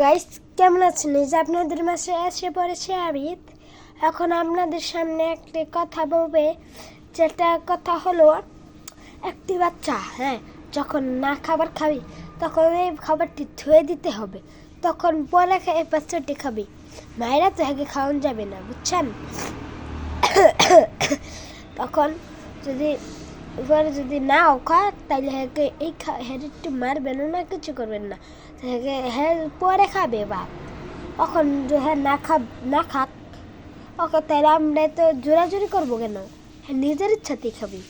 Guys, কেমন আছেন? এই যে আপনাদের মাঝে এসে পড়েছে আবিদ। এখন আপনাদের সামনে একটা কথা বলবে, যেটা কথা হলো একটি বাচ্চা যখন না খাবার খাবি তখন এই খাবারটি ধুয়ে দিতে হবে, তখন পরে এই বাচ্চাটি খাবি। মায়েরা তো আগে খাওয়ানো যাবে না, বুঝছেন? তখন যদি নাও খায় তাহলে এই একটু মারবেন না, কিছু করবেন না, হ্যাঁ পরে খাবে বাপ। তখন হ্যাঁ না খাক ওকে, তাহলে আমরা তো জোরাজুরি করবো কেন? হ্যাঁ নিজের ইচ্ছাতেই খাবি।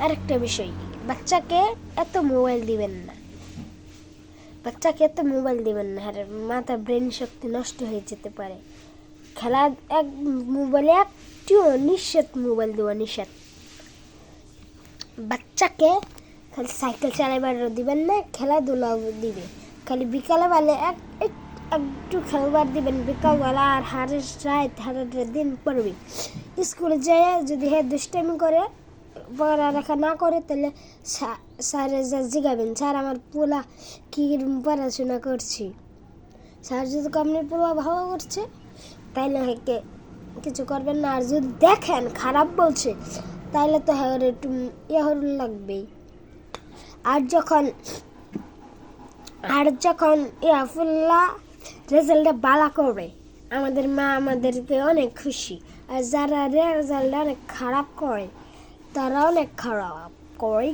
আরেকটা বিষয়, বাচ্চাকে এত মোবাইল দিবেন না। হ্যাঁ, মাথা ব্রেন শক্তি নষ্ট হয়ে যেতে পারে। খেলা মোবাইলে একটু নিষেধ, মোবাইল দেওয়া নিষেধ। বাচ্চাকে খালি সাইকেল চালাবার দিবেন না, খেলাধুলা দিবে। খালি বিকালে বেলা একটু খেলবার দিবেন বিকালবেলা, আর হারের দিন পড়বি। স্কুলে যেয়ে যদি দুষ্টামি করে, পড়ালেখা না করে, তাহলে স্যারে যা জিগাবেন, স্যার আমার পোলা কি পড়াশোনা করছি। স্যার যদি আপনার পোলা ভালো করছে তাইলে কিছু করবেন না। আর যদি দেখেন খারাপ বলছে তাহলে তো একটু লাগবেই। আর যখন ফুল্লা রেজাল্টে বালা করবে, আমাদের মা আমাদেরকে অনেক খুশি। আর যারা রেজাল্ট অনেক খারাপ করে তারা অনেক খারাপ করে।